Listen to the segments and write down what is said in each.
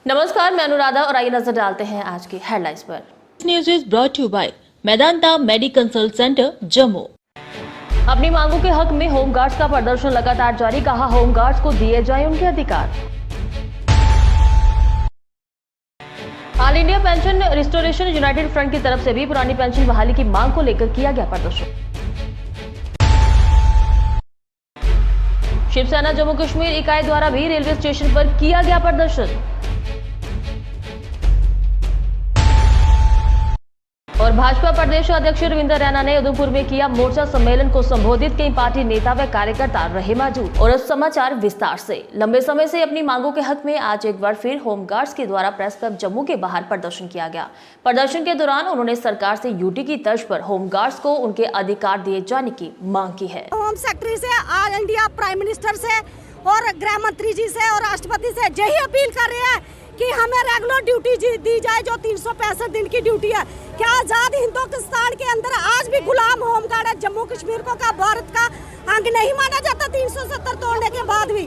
नमस्कार, मैं अनुराधा और आइए नजर डालते हैं आज की हेडलाइंस पर। News is brought you by Medanta medical centre Jammu. अपनी मांगों के हक में होमगार्ड्स का प्रदर्शन लगातार जारी, कहा होमगार्ड्स को दिए जाएं उनके अधिकार। All India pension restoration United front की तरफ से भी पुरानी पेंशन बहाली की मांग को लेकर किया गया प्रदर्शन। शिवसेना जम्मू कश्मीर इकाई द्वारा भी रेलवे स्टेशन पर किया गया प्रदर्शन। और भाजपा प्रदेश अध्यक्ष रविंद्र रैना ने उधमपुर में किया मोर्चा सम्मेलन को संबोधित। कई पार्टी नेता व कार्यकर्ता रहे मौजूद। और अब समाचार विस्तार से। लंबे समय से अपनी मांगों के हक में आज एक बार फिर होमगार्ड्स के द्वारा प्रेस क्लब जम्मू के बाहर प्रदर्शन किया गया। प्रदर्शन के दौरान उन्होंने सरकार से यूटी की तर्ज पर होमगार्ड्स को उनके अधिकार दिए जाने की मांग की है। होम सेक्रेटरी से, ऑल इंडिया प्राइम मिनिस्टर से और गृह मंत्री जी से और राष्ट्रपति से यही अपील कर रहे हैं कि हमें रेगुलर ड्यूटी दी जाए, जो 365 दिन की ड्यूटी है। क्या आजाद हिंदुस्तान के अंदर आज भी गुलाम होमगार्ड है? जम्मू कश्मीर को का भारत का अंग नहीं माना जाता 370 तोड़ने के बाद भी?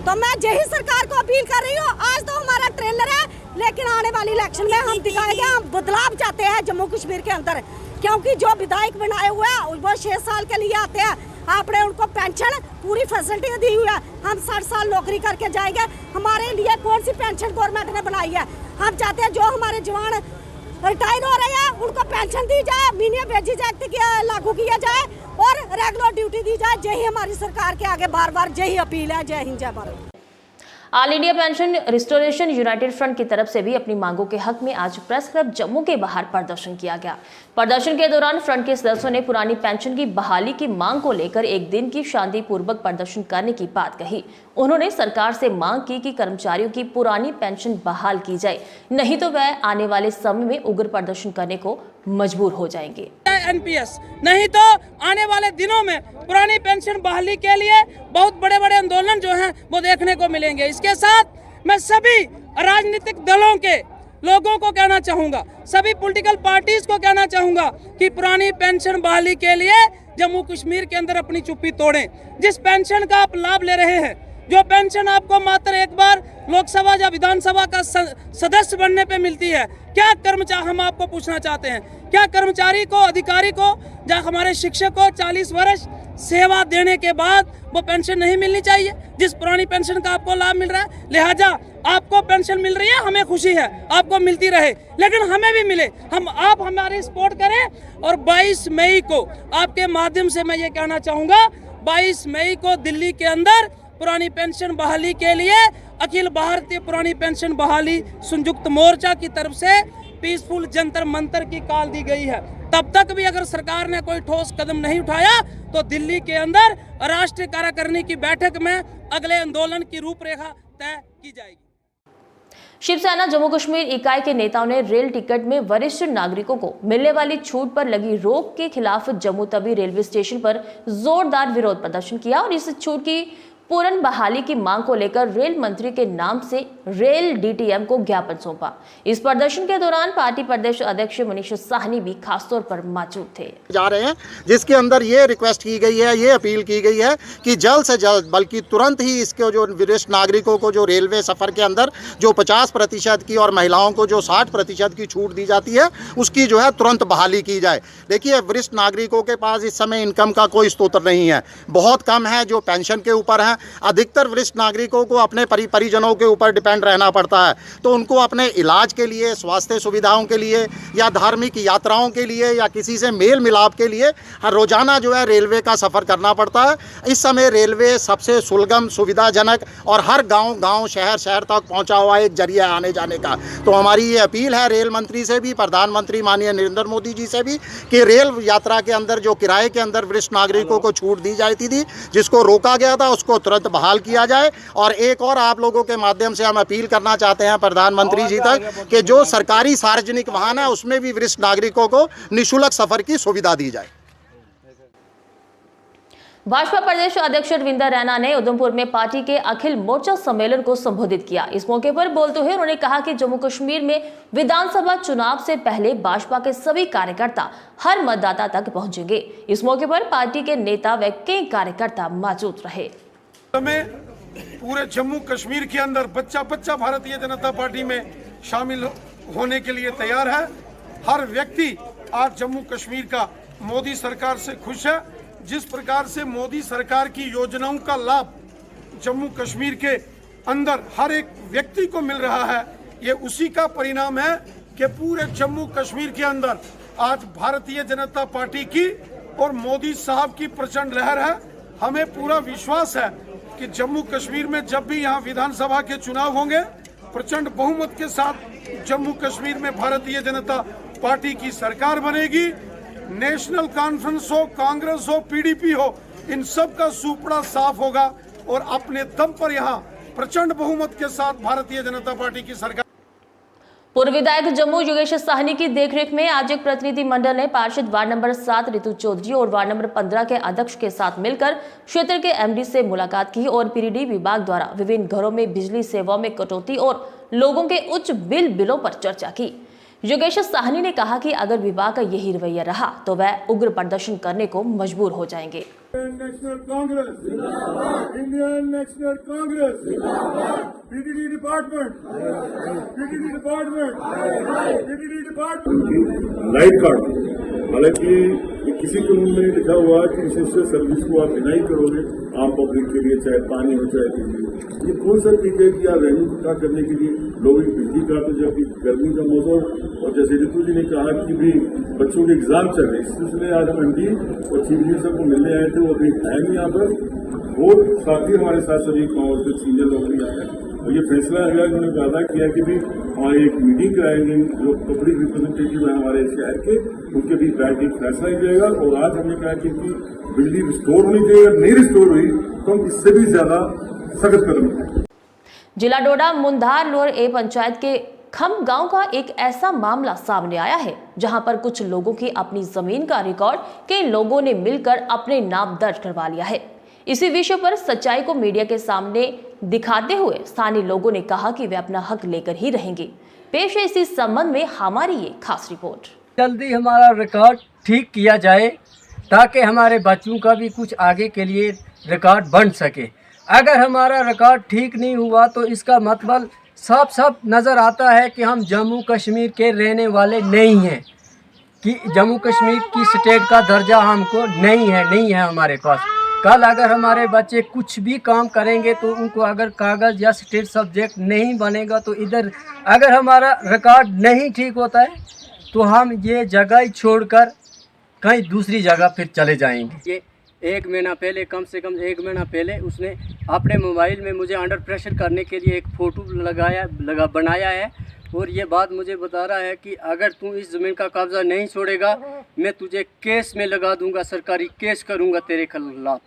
तो मैं यही सरकार को अपील कर रही हूँ। आज तो हमारा ट्रेलर है, लेकिन आने वाली इलेक्शन में हम दिखाएंगे, हम बदलाव चाहते हैं जम्मू कश्मीर के अंदर। क्योंकि जो विधायक बनाए हुए हैं वो 6 साल के लिए आते हैं, आपने उनको पेंशन पूरी फैसिलिटी दी हुई है। हम 60 साल नौकरी करके जाएंगे, हमारे लिए कौन सी पेंशन गवर्नमेंट ने बनाई है? हम चाहते हैं जो हमारे जवान रिटायर हो रहे हैं उनको पेंशन दी जाए, मिनिमम वेजेस एक्ट लागू किया जाए और रेगुलर ड्यूटी दी जाए। यही हमारी सरकार के आगे बार बार यही अपील है। जय हिंद, जय Bharat. All India pension restoration United front की तरफ से भी अपनी मांगों के हक में आज प्रेस क्लब जम्मू के बाहर प्रदर्शन किया गया। प्रदर्शन के दौरान फ्रंट के सदस्यों ने पुरानी पेंशन की बहाली की मांग को लेकर एक दिन की शांतिपूर्वक प्रदर्शन करने की बात कही। उन्होंने सरकार से मांग की कि कर्मचारियों की पुरानी पेंशन बहाल की जाए, नहीं तो वह आने वाले समय में उग्र प्रदर्शन करने को मजबूर हो जाएंगे। एनपीएस नहीं तो आने वाले दिनों में पुरानी पेंशन बहाली के लिए बहुत बड़े बड़े आंदोलन जो हैं वो देखने को मिलेंगे। इसके साथ मैं सभी राजनीतिक दलों के लोगों को कहना चाहूंगा, सभी पॉलिटिकल पार्टीज को कहना चाहूंगा कि पुरानी पेंशन बहाली के लिए जम्मू कश्मीर के अंदर अपनी चुप्पी तोड़ें। जिस पेंशन का आप लाभ ले रहे हैं, जो पेंशन आपको मात्र एक बार लोकसभा या विधानसभा का सदस्य बनने पे मिलती है, क्या कर्मचारी, हम आपको पूछना चाहते हैं, क्या कर्मचारी को, अधिकारी को या हमारे शिक्षक को 40 वर्ष सेवा देने के बाद वो पेंशन नहीं मिलनी चाहिए जिस पुरानी पेंशन का आपको लाभ मिल रहा है? लिहाजा आपको पेंशन मिल रही है, हमें खुशी है, आपको मिलती रहे, लेकिन हमें भी मिले। आप हमारी सपोर्ट करें। और 22 मई को आपके माध्यम से मैं ये कहना चाहूँगा, 22 मई को दिल्ली के अंदर पुरानी पेंशन बहाली के लिए अखिल भारतीय पुरानी पेंशन बहाली संयुक्त मोर्चा की तरफ से पीसफुल जंतर मंतर की कॉल दी गई है। तब तक भी अगर सरकार ने कोई ठोस कदम नहीं उठाया तो दिल्ली के अंदर राष्ट्रीय कार्यकारिणी की बैठक में अगले आंदोलन की रूपरेखा तय की जाएगी। शिवसेना जम्मू कश्मीर इकाई के नेताओं ने रेल टिकट में वरिष्ठ नागरिकों को मिलने वाली छूट पर लगी रोक के खिलाफ जम्मू तवी रेलवे स्टेशन पर जोरदार विरोध प्रदर्शन किया और इस छूट की पूर्ण बहाली की मांग को लेकर रेल मंत्री के नाम से रेल डीटीएम को ज्ञापन सौंपा। इस प्रदर्शन के दौरान पार्टी प्रदेश अध्यक्ष मनीष साहनी भी खासतौर पर मौजूद थे। जा रहे हैं जिसके अंदर ये रिक्वेस्ट की गई है, ये अपील की गई है कि जल्द से जल्द, बल्कि तुरंत ही इसके जो वरिष्ठ नागरिकों को जो रेलवे सफर के अंदर जो 50% की और महिलाओं को जो 60% की छूट दी जाती है, उसकी जो है तुरंत बहाली की जाए। देखिए, वरिष्ठ नागरिकों के पास इस समय इनकम का कोई स्रोत नहीं है, बहुत कम है जो पेंशन के ऊपर है। अधिकतर वरिष्ठ नागरिकों को अपने परिजनों के ऊपर डिपेंड रहना पड़ता है, तो उनको अपने इलाज के लिए, स्वास्थ्य सुविधाओं के लिए या धार्मिक यात्राओं के लिए या किसी से मेल मिलाप के लिए हर रोजाना जो है रेलवे का सफ़र करना पड़ता है। इस समय रेलवे सबसे सुलगम, सुविधाजनक और हर गांव शहर तक पहुंचा हुआ एक जरिया आने जाने का। तो हमारी ये अपील है रेल मंत्री से भी, प्रधानमंत्री माननीय नरेंद्र मोदी जी से भी, कि रेल यात्रा के अंदर जो किराए के अंदर वरिष्ठ नागरिकों को छूट दी जाती थी, जिसको रोका गया था, उसको तुरंत बहाल किया जाए। और एक और आप लोगों के माध्यम से हम अपील करना चाहते हैं प्रधानमंत्री जी तक कि जो सरकारी सार्वजनिक वाहन है उसमें भी वरिष्ठ नागरिकों को निःशुल्क सफर की सुविधा दी जाए। भाजपा प्रदेश अध्यक्ष रविंद्र रैना ने उधमपुर में पार्टी के अखिल मोर्चा सम्मेलन को संबोधित किया। इस मौके पर बोलते हुए उन्होंने कहा कि जम्मू कश्मीर में विधानसभा चुनाव से पहले भाजपा के सभी कार्यकर्ता हर मतदाता तक पहुंचेंगे। इस मौके पर पार्टी के नेता व कई कार्यकर्ता मौजूद रहे। पूरे जम्मू कश्मीर के अंदर बच्चा बच्चा भारतीय जनता पार्टी में शामिल होने के लिए तैयार है। हर व्यक्ति आज जम्मू कश्मीर का मोदी सरकार से खुश है। जिस प्रकार से मोदी सरकार की योजनाओं का लाभ जम्मू कश्मीर के अंदर हर एक व्यक्ति को मिल रहा है, ये उसी का परिणाम है कि पूरे जम्मू कश्मीर के अंदर आज भारतीय जनता पार्टी की और मोदी साहब की प्रचंड लहर है। हमें पूरा विश्वास है कि जम्मू कश्मीर में जब भी यहाँ विधानसभा के चुनाव होंगे, प्रचंड बहुमत के साथ जम्मू कश्मीर में भारतीय जनता पार्टी की सरकार बनेगी। नेशनल कॉन्फ्रेंस हो, कांग्रेस हो, पीडीपी हो, इन सब का सुपड़ा साफ होगा और अपने दम पर यहाँ प्रचंड बहुमत के साथ भारतीय जनता पार्टी की सरकार। पूर्व विधायक जम्मू योगेश साहनी की देखरेख में आज एक प्रतिनिधि मंडल ने पार्षद वार्ड नंबर 7 ऋतु चौधरी और वार्ड नंबर 15 के अध्यक्ष के साथ मिलकर क्षेत्र के एमडी से मुलाकात की और पीडीडी विभाग द्वारा विभिन्न घरों में बिजली सेवाओं में कटौती और लोगों के उच्च बिलों पर चर्चा की। योगेश साहनी ने कहा कि अगर विभाग का यही रवैया रहा तो वह उग्र प्रदर्शन करने को मजबूर हो जाएंगे। National Congress, Indian national Congress, PDD department, light card. हालांकि किसी के मुंह में नहीं लिखा हुआ कि विशेष सर्विस को आप नहीं करोगे आम पब्लिक के लिए, चाहे पानी हो चाहे बिजली। ये कौन सा ठीक है कि आप रेवेन्यू इकट्ठा करने के लिए लोग बिजली काटो जबकि गर्मी का मौसम, और जैसे ऋतु जी ने कहा कि भी बच्चों के एग्जाम चल रहे, इस सिलसिले आज हम एमडी और चीफ मिनिस्टर को मिलने आए थे। वो अभी है नहीं यहाँ पर, और साथ ही हमारे साथ सभी कांग्रेस के सीनियर लोग भी आए हैं। और ये फैसला अगला उन्होंने वादा किया कि भी हमारे एक मीटिंग कराएंगे जो पब्लिक रिप्रेजेंटेटिव है हमारे शहर के, उनके भी बैठ एक फैसला लिया जाएगा। और आज हमने कहा कि बिजली रिस्टोर होनी चाहिए, अगर नहीं रिस्टोर हुई तो हम इससे भी ज्यादा सख्त कदम उठाएंगे। जिला डोडा मुंधार लोअर ए पंचायत के खम गांव का एक ऐसा मामला सामने आया है जहां पर कुछ लोगों की अपनी जमीन का रिकॉर्ड कई लोगों ने मिलकर अपने नाम दर्ज करवा लिया है। इसी विषय पर सच्चाई को मीडिया के सामने दिखाते हुए स्थानीय लोगों ने कहा कि वे अपना हक लेकर ही रहेंगे। पेश है इसी संबंध में हमारी ये खास रिपोर्ट। जल्दी हमारा रिकॉर्ड ठीक किया जाए ताकि हमारे बच्चों का भी कुछ आगे के लिए रिकॉर्ड बन सके। अगर हमारा रिकॉर्ड ठीक नहीं हुआ तो इसका मतलब साफ साफ नज़र आता है कि हम जम्मू कश्मीर के रहने वाले नहीं हैं, कि जम्मू कश्मीर की स्टेट का दर्जा हमको नहीं है हमारे पास। कल अगर हमारे बच्चे कुछ भी काम करेंगे तो उनको अगर कागज़ या स्टेट सब्जेक्ट नहीं बनेगा तो इधर अगर हमारा रिकॉर्ड नहीं ठीक होता है तो हम ये जगह ही छोड़कर कहीं दूसरी जगह फिर चले जाएंगे। ये एक महीना पहले, कम से कम एक महीना पहले उसने अपने मोबाइल में मुझे अंडर प्रेशर करने के लिए एक फ़ोटो बनाया है और ये बात मुझे बता रहा है कि अगर तू इस ज़मीन का कब्ज़ा नहीं छोड़ेगा मैं तुझे केस में लगा दूंगा, सरकारी केस करूंगा तेरे खिलाफ।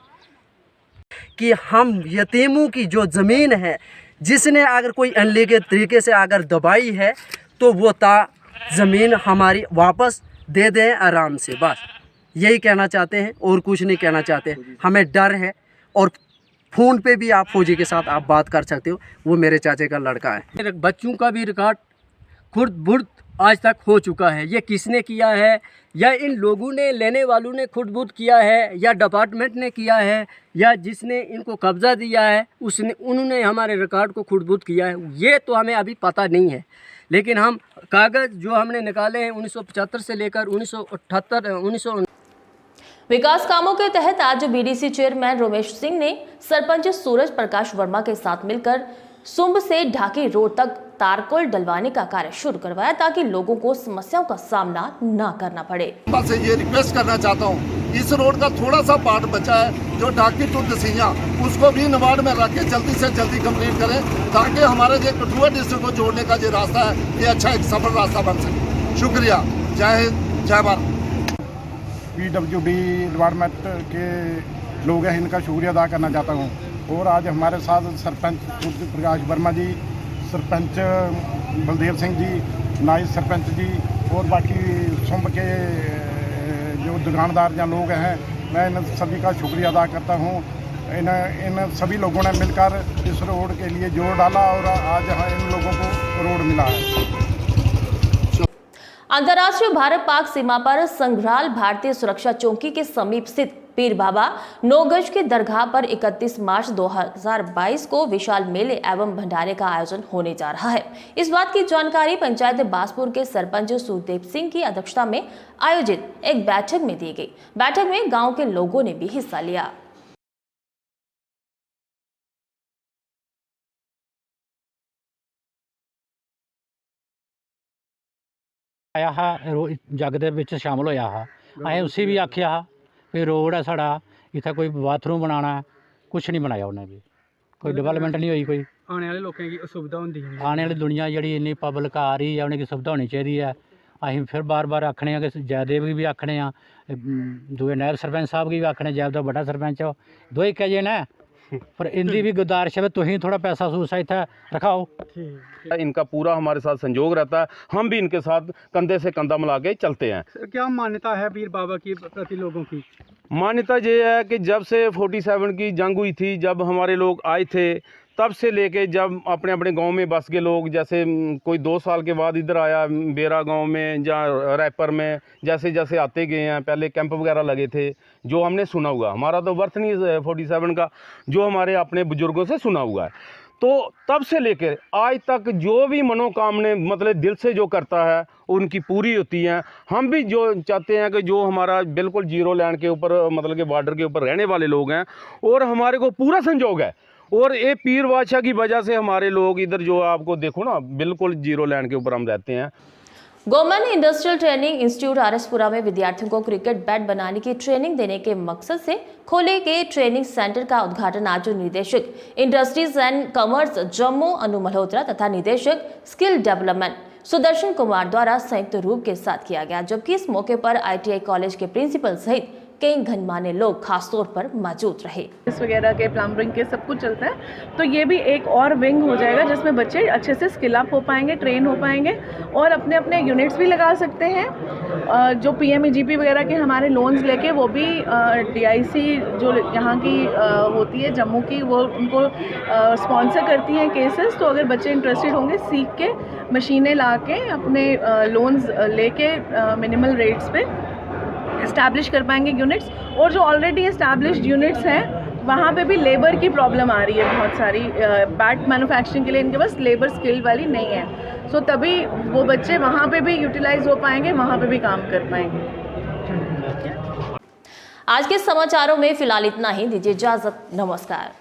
कि हम यतीमों की जो ज़मीन है जिसने अगर कोई अनलीगल तरीके से अगर दबाई है तो वो ज़मीन हमारी वापस दे दें आराम से, बस यही कहना चाहते हैं और कुछ नहीं कहना चाहते। हमें डर है और फ़ोन पे भी आप फौजी के साथ आप बात कर सकते हो, वो मेरे चाचे का लड़का है। मेरे बच्चों का भी रिकॉर्ड खुर्द बुर्द आज तक हो चुका है। ये किसने किया है, या इन लोगों ने, लेने वालों ने खुर्द बुर्द किया है, या डिपार्टमेंट ने किया है, या जिसने इनको कब्ज़ा दिया है उन्होंने हमारे रिकॉर्ड को खुर्द बुर्द किया है, ये तो हमें अभी पता नहीं है। लेकिन हम कागज़ जो हमने निकाले हैं 1975 से लेकर 1978 विकास कामों के तहत आज बीडीसी चेयरमैन रमेश सिंह ने सरपंच सूरज प्रकाश वर्मा के साथ मिलकर सुंब से ढाकी रोड तक तारकोल डलवाने का कार्य शुरू करवाया ताकि लोगों को समस्याओं का सामना न करना पड़े। से ये रिक्वेस्ट करना चाहता हूँ, इस रोड का थोड़ा सा पार्ट बचा है जो ढाकी टू दसिया, उसको भी नवाड में रख के जल्दी से जल्दी कंप्लीट करें ताकि हमारे जो कठुआ डिस्ट्रिक्ट को जोड़ने का जो रास्ता है ये अच्छा एक सफल रास्ता बन सके। शुक्रिया, जय हिंद, जय भारत। PWD डिपार्टमेंट के लोग हैं, इनका शुक्रिया अदा करना चाहता हूँ। और आज हमारे साथ सरपंच प्रकाश वर्मा जी, सरपंच बलदेव सिंह जी, नायब सरपंच जी और बाकी सुंब के जो दुकानदार या लोग हैं, मैं इन सभी का शुक्रिया अदा करता हूँ। इन सभी लोगों ने मिलकर इस रोड के लिए जोर डाला और आज इन लोगों को रोड मिला है। अंतर्राष्ट्रीय भारत पाक सीमा पर संग्रहाल भारतीय सुरक्षा चौकी के समीप स्थित पीर बाबा 9 गज के दरगाह पर 31 मार्च 2022 को विशाल मेले एवं भंडारे का आयोजन होने जा रहा है। इस बात की जानकारी पंचायत बासपुर के सरपंच सुखदेव सिंह की अध्यक्षता में आयोजित एक बैठक में दी गई। बैठक में गांव के लोगों ने भी हिस्सा लिया। आया हा जग दे विच शामिल होया हा। असें उसी भी आख्या हा भी रोड है साड़ा इत्थै कोई बाथरूम बनाना है, कुछ नहीं बनाया उन्हें भी, कोई डेवलपमेंट नहीं हुई। कोई आने वाले लोगों की सुविधा होंदी है, आने वाली दुनिया जी इन्नी पब्लिक आ रही है, उन्हें सुविधा होनी चाहिए है। असीं फिर बार बार आखने कि जयदेव भी आखने दूए नायब सरपंच साहब की भी आखने, जयदेव तो बड़ा सरपंच हो, दो ही कहे न, पर इनकी भी गुजारिश है तुम थोड़ा पैसा सूसा इतना रखाओ। इनका पूरा हमारे साथ संयोग रहता है, हम भी इनके साथ कंधे से कंधा मिला के चलते हैं। क्या मान्यता है पीर बाबा की प्रति लोगों की? मान्यता ये है कि जब से 47 की जंग हुई थी, जब हमारे लोग आए थे, तब से लेके जब अपने अपने गांव में बस गए लोग, जैसे कोई 2 साल के बाद इधर आया बेरा गांव में या रैपर में, जैसे जैसे आते गए हैं, पहले कैंप वगैरह लगे थे, जो हमने सुना हुआ, हमारा तो वर्थ नहीं है 47 का, जो हमारे अपने बुजुर्गों से सुना हुआ है, तो तब से लेकर आज तक जो भी मनोकामने मतलब दिल से जो करता है उनकी पूरी होती हैं। हम भी जो चाहते हैं कि जो हमारा बिल्कुल जीरो लैंड के ऊपर मतलब के बॉर्डर के ऊपर रहने वाले लोग हैं और हमारे को पूरा संजोग है, और ये पीर बादशाह की वजह से हमारे लोग इधर जो आपको देखो ना बिल्कुल जीरो लैंड के ऊपर हम रहते हैं। Government industrial training institute RS Pura में विद्यार्थियों को क्रिकेट बैट बनाने की ट्रेनिंग देने के मकसद से खोले गए ट्रेनिंग सेंटर का उद्घाटन आज निदेशक इंडस्ट्रीज एंड कॉमर्स जम्मू अनु मल्होत्रा तथा निदेशक स्किल डेवलपमेंट सुदर्शन कुमार द्वारा संयुक्त रूप के साथ किया गया, जबकि इस मौके पर ITI कॉलेज के प्रिंसिपल सहित कई गणमान्य लोग खासतौर पर मौजूद रहे। इस वगैरह के प्लम्बिंग के सब कुछ चलता है, तो ये भी एक और विंग हो जाएगा जिसमें बच्चे अच्छे से स्किल अप हो पाएंगे, ट्रेन हो पाएंगे और अपने अपने यूनिट्स भी लगा सकते हैं। जो PMEGP वगैरह के हमारे लोन्स लेके वो भी DIC जो यहाँ की होती है जम्मू की, वो उनको स्पॉन्सर करती हैं केसेस। तो अगर बच्चे इंटरेस्टेड होंगे सीख के मशीनें ला के अपने लोन्स लेके मिनिमल रेट्स पे इस्टेब्लिश कर पाएंगे यूनिट्स। और जो ऑलरेडी इस्टेब्लिश्ड यूनिट्स हैं वहाँ पे भी लेबर की प्रॉब्लम आ रही है बहुत सारी, बैट मैन्युफैक्चरिंग के लिए इनके पास लेबर स्किल वाली नहीं है, सो तभी वो बच्चे वहाँ पे भी यूटिलाइज हो पाएंगे, वहाँ पे भी काम कर पाएंगे। आज के समाचारों में फिलहाल इतना ही, दीजिए इजाजत, नमस्कार।